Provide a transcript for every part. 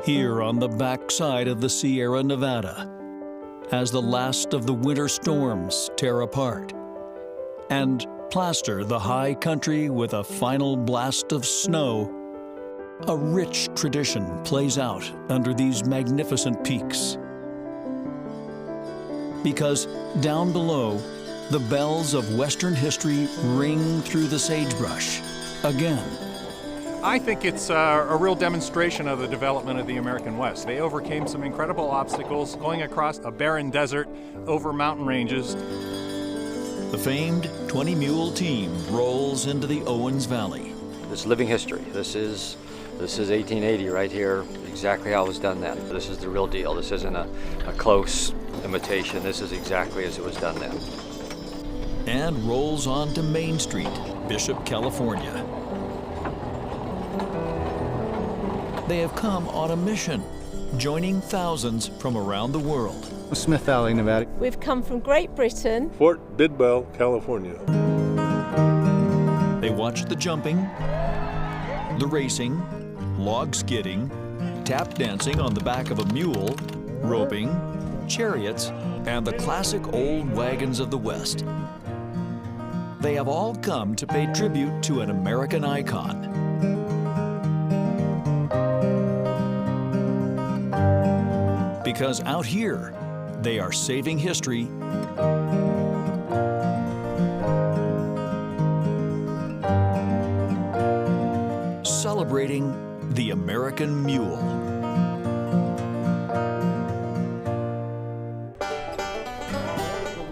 here on the backside of the Sierra Nevada, as the last of the winter storms tear apart and plaster the high country with a final blast of snow, a rich tradition plays out under these magnificent peaks. Because down below, the bells of Western history ring through the sagebrush again. I think it's a real demonstration of the development of the American West. They overcame some incredible obstacles, going across a barren desert, over mountain ranges. The famed 20 Mule team rolls into the Owens Valley. It's living history. This is 1880 right here, exactly how it was done then. This is the real deal. This isn't a close imitation. This is exactly as it was done then. And rolls on to Main Street, Bishop, California. They have come on a mission, joining thousands from around the world. Smith Valley, Nevada. We've come from Great Britain. Fort Bidwell, California. They watch the jumping, the racing, log skidding, tap dancing on the back of a mule, roping, chariots, and the classic old wagons of the West. They have all come to pay tribute to an American icon. Because out here, they are saving history celebrating the American Mule.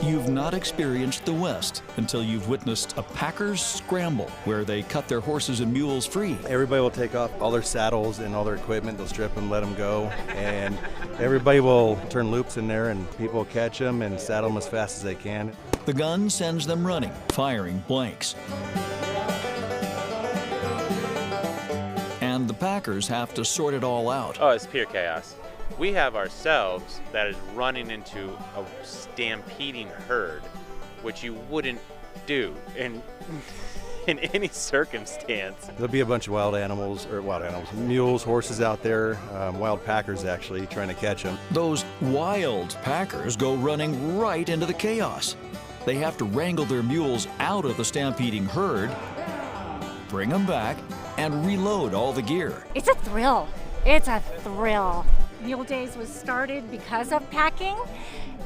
You've not experienced the West until you've witnessed a packer's scramble, where they cut their horses and mules free. Everybody will take off all their saddles and all their equipment. They'll strip them, let them go, and everybody will turn loops in there, and people will catch them and saddle them as fast as they can. The gun sends them running, firing blanks. And the packers have to sort it all out. Oh, it's pure chaos. We have ourselves that is running into a stampeding herd, which you wouldn't do in any circumstance. There'll be a bunch of mules, horses out there, wild packers actually, trying to catch them. Those wild packers go running right into the chaos. They have to wrangle their mules out of the stampeding herd, bring them back, and reload all the gear. It's a thrill. It's a thrill. Mule Days was started because of packing,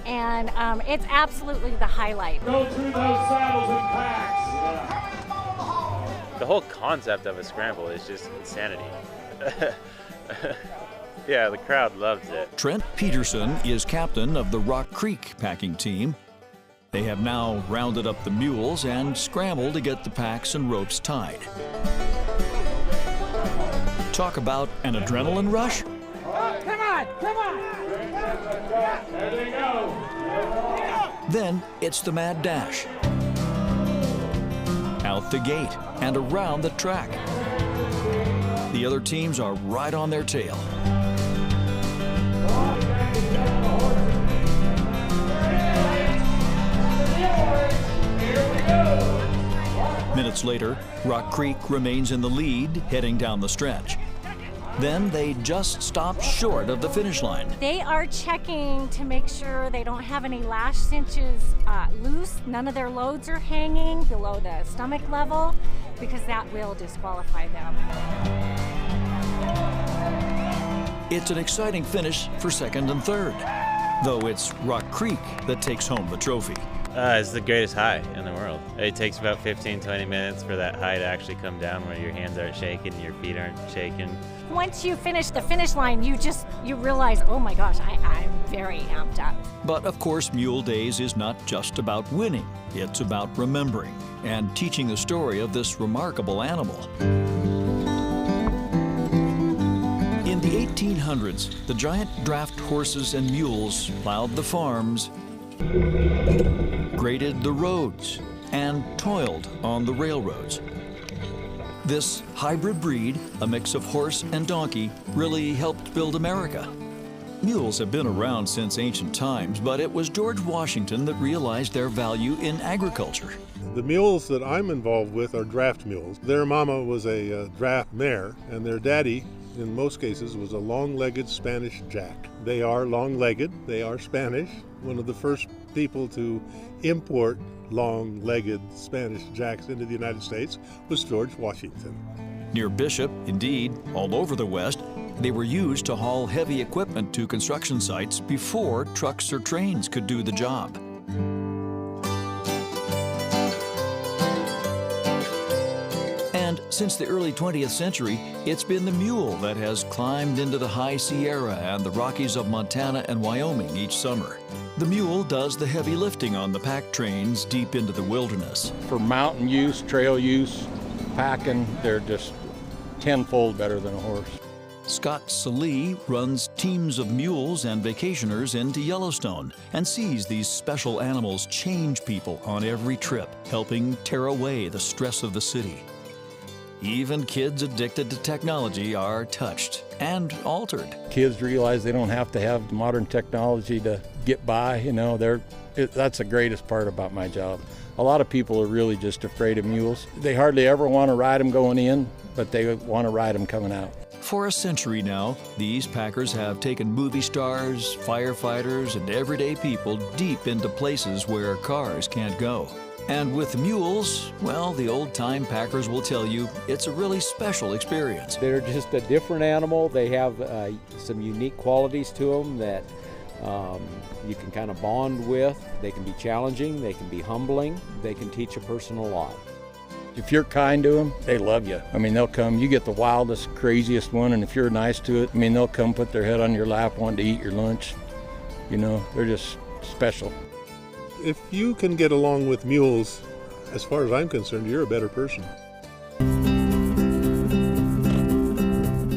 and it's absolutely the highlight. Go through those saddles and packs. The whole concept of a scramble is just insanity. Yeah, the crowd loves it. Trent Peterson is captain of the Rock Creek packing team. They have now rounded up the mules and scrambled to get the packs and ropes tied. Talk about an adrenaline rush. Come on, come on! There they go. Then it's the mad dash. Out the gate and around the track. The other teams are right on their tail. Minutes later, Rock Creek remains in the lead, heading down the stretch. Then they just stop short of the finish line. They are checking to make sure they don't have any lash cinches loose. None of their loads are hanging below the stomach level, because that will disqualify them. It's an exciting finish for second and third, though it's Rock Creek that takes home the trophy. It's the greatest high in the world. It takes about 15-20 minutes for that high to actually come down, where your hands aren't shaking, your feet aren't shaking. Once you finish the finish line, you realize, oh my gosh, I'm very amped up. But of course, Mule Days is not just about winning. It's about remembering and teaching the story of this remarkable animal. In the 1800s, the giant draft horses and mules plowed the farms, graded the roads, and toiled on the railroads. This hybrid breed, a mix of horse and donkey, really helped build America. Mules have been around since ancient times, but it was George Washington that realized their value in agriculture. The mules that I'm involved with are draft mules. Their mama was a draft mare, and their daddy in most cases, was a long-legged Spanish jack. They are long-legged, they are Spanish. One of the first people to import long-legged Spanish jacks into the United States was George Washington. Near Bishop, indeed, all over the West, they were used to haul heavy equipment to construction sites before trucks or trains could do the job. And since the early 20th century, it's been the mule that has climbed into the high Sierra and the Rockies of Montana and Wyoming each summer. The mule does the heavy lifting on the pack trains deep into the wilderness. For mountain use, trail use, packing, they're just tenfold better than a horse. Scott Salee runs teams of mules and vacationers into Yellowstone and sees these special animals change people on every trip, helping tear away the stress of the city. Even kids addicted to technology are touched and altered. Kids realize they don't have to have modern technology to get by, you know, that's the greatest part about my job. A lot of people are really just afraid of mules. They hardly ever want to ride them going in, but they want to ride them coming out. For a century now, these packers have taken movie stars, firefighters, and everyday people deep into places where cars can't go. And with mules, well, the old-time packers will tell you it's a really special experience. They're just a different animal. They have some unique qualities to them that you can kind of bond with. They can be challenging, they can be humbling, they can teach a person a lot. If you're kind to them, they love you. I mean, they'll come, you get the wildest, craziest one, and if you're nice to it, I mean, they'll come put their head on your lap wanting to eat your lunch. You know, they're just special. If you can get along with mules, as far as I'm concerned, you're a better person.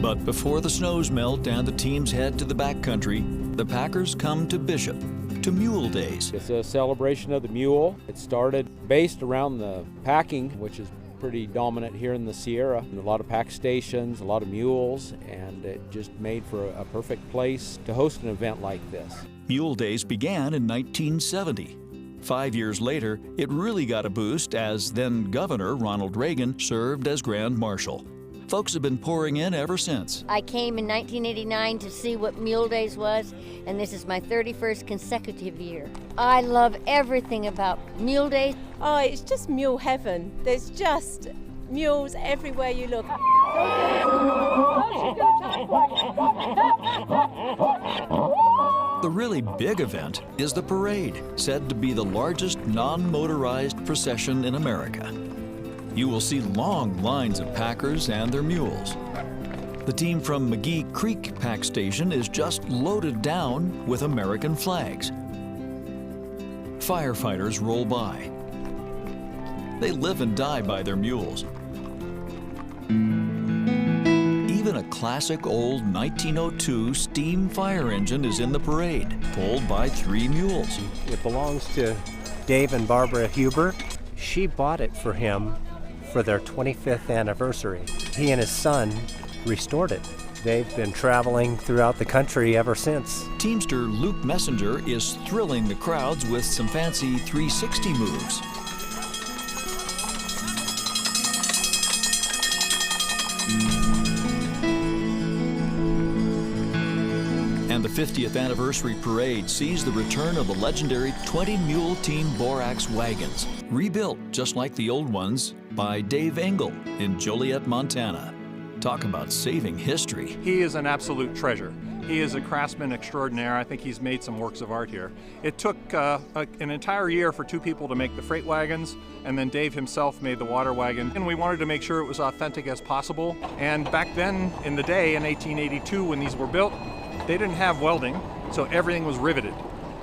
But before the snows melt and the teams head to the backcountry, the packers come to Bishop, to Mule Days. It's a celebration of the mule. It started based around the packing, which is pretty dominant here in the Sierra. A lot of pack stations, a lot of mules, and it just made for a perfect place to host an event like this. Mule Days began in 1970. 5 years later, it really got a boost as then Governor Ronald Reagan served as Grand Marshal. Folks have been pouring in ever since. I came in 1989 to see what Mule Days was, and this is my 31st consecutive year. I love everything about Mule Days. Oh, it's just mule heaven. There's just mules everywhere you look. The really big event is the parade, said to be the largest non-motorized procession in America. You will see long lines of packers and their mules. The team from McGee Creek Pack Station is just loaded down with American flags. Firefighters roll by. They live and die by their mules. Even a classic old 1902 steam fire engine is in the parade, pulled by 3 mules. It belongs to Dave and Barbara Huber. She bought it for him for their 25th anniversary. He and his son restored it. They've been traveling throughout the country ever since. Teamster Luke Messenger is thrilling the crowds with some fancy 360 moves. And the 50th anniversary parade sees the return of the legendary 20-mule Team Borax wagons, rebuilt just like the old ones by Dave Engel in Joliet, Montana. Talk about saving history. He is an absolute treasure. He is a craftsman extraordinaire. I think he's made some works of art here. It took an entire year for 2 people to make the freight wagons, and then Dave himself made the water wagon. And we wanted to make sure it was authentic as possible. And back then, in the day, in 1882, when these were built, they didn't have welding, so everything was riveted.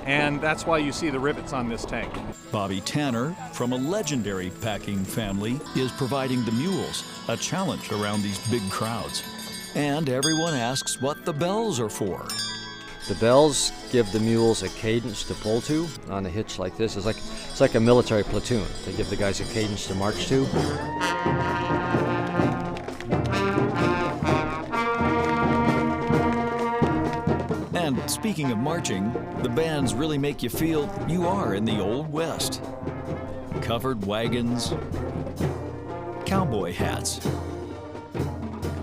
And that's why you see the rivets on this tank. Bobby Tanner, from a legendary packing family, is providing the mules, a challenge around these big crowds. And everyone asks what the bells are for. The bells give the mules a cadence to pull to on a hitch like this. It's like a military platoon. They give the guys a cadence to march to. And speaking of marching, the bands really make you feel you are in the Old West. Covered wagons, cowboy hats,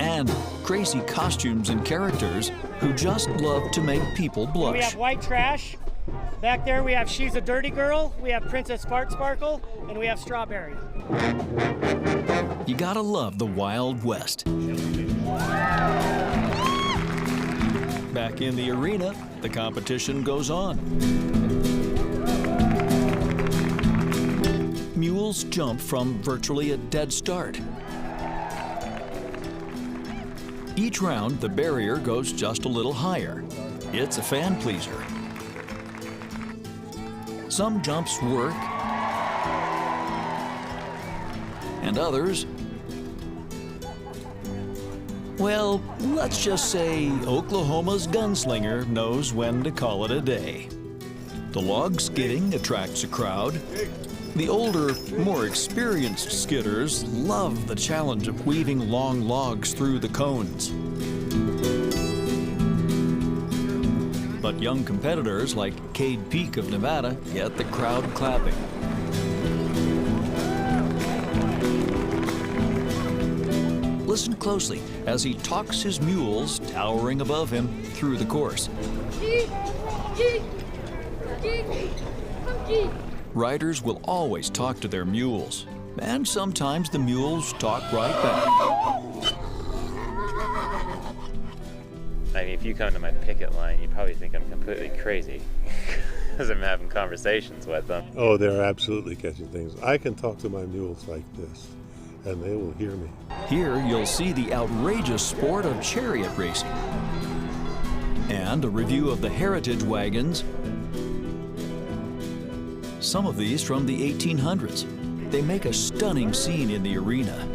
and crazy costumes and characters who just love to make people blush. We have White Trash. Back there we have She's a Dirty Girl, we have Princess Fart Sparkle, and we have Strawberry. You gotta love the Wild West. Back in the arena, the competition goes on. Mules jump from virtually a dead start. Each round, the barrier goes just a little higher. It's a fan pleaser. Some jumps work, and others, well, let's just say Oklahoma's gunslinger knows when to call it a day. The log skidding attracts a crowd. The older, more experienced skidders love the challenge of weaving long logs through the cones. But young competitors like Cade Peak of Nevada get the crowd clapping. Listen closely as he talks his mules towering above him through the course. Riders will always talk to their mules, and sometimes the mules talk right back. I mean, if you come to my picket line, you probably think I'm completely crazy because I'm having conversations with them. Oh, they're absolutely catching things. I can talk to my mules like this, and they will hear me. Here you'll see the outrageous sport of chariot racing and a review of the heritage wagons, some of these from the 1800s. They make a stunning scene in the arena.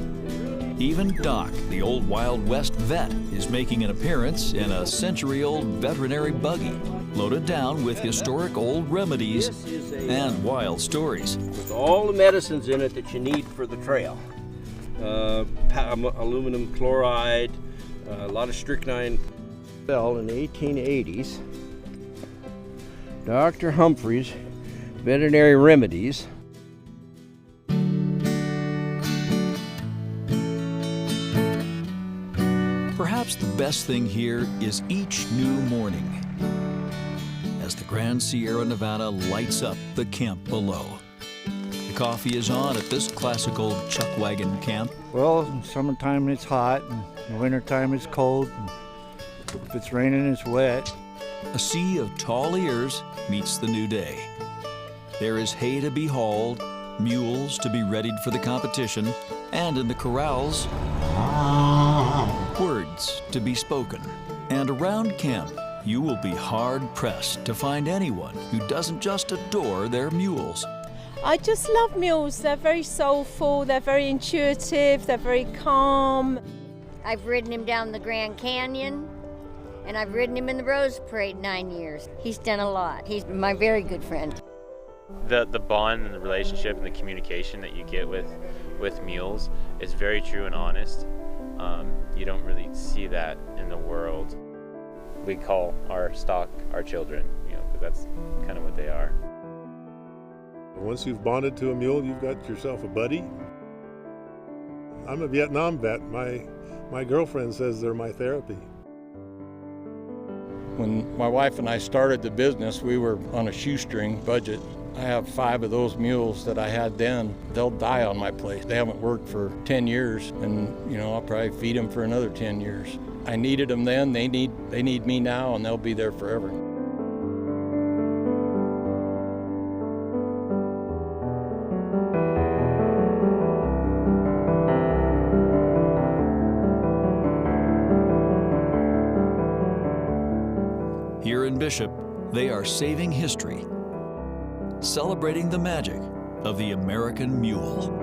Even Doc, the old Wild West vet, is making an appearance in a century-old veterinary buggy, loaded down with historic old remedies and wild stories. With all the medicines in it that you need for the trail. Aluminum chloride, a lot of strychnine. Well, in the 1880s, Dr. Humphrey's Veterinary Remedies. Perhaps the best thing here is each new morning as the Grand Sierra Nevada lights up the camp below. The coffee is on at this classical chuck wagon camp. Well, in summertime it's hot, and in wintertime it's cold, and if it's raining it's wet. A sea of tall ears meets the new day. There is hay to be hauled, mules to be readied for the competition, and in the corrals, words to be spoken. And around camp, you will be hard-pressed to find anyone who doesn't just adore their mules. I just love mules. They're very soulful, they're very intuitive, they're very calm. I've ridden him down the Grand Canyon, and I've ridden him in the Rose Parade 9 years. He's done a lot. He's my very good friend. The bond and the relationship and the communication that you get with mules is very true and honest. You don't really see that in the world. We call our stock our children, you know, because that's kind of what they are. Once you've bonded to a mule, you've got yourself a buddy. I'm a Vietnam vet. My girlfriend says they're my therapy. When my wife and I started the business, we were on a shoestring budget. I have 5 of those mules that I had then. They'll die on my place. They haven't worked for 10 years, and you know, I'll probably feed them for another 10 years. I needed them then, they need me now, and they'll be there forever. Here in Bishop, they are saving history, celebrating the magic of the American mule.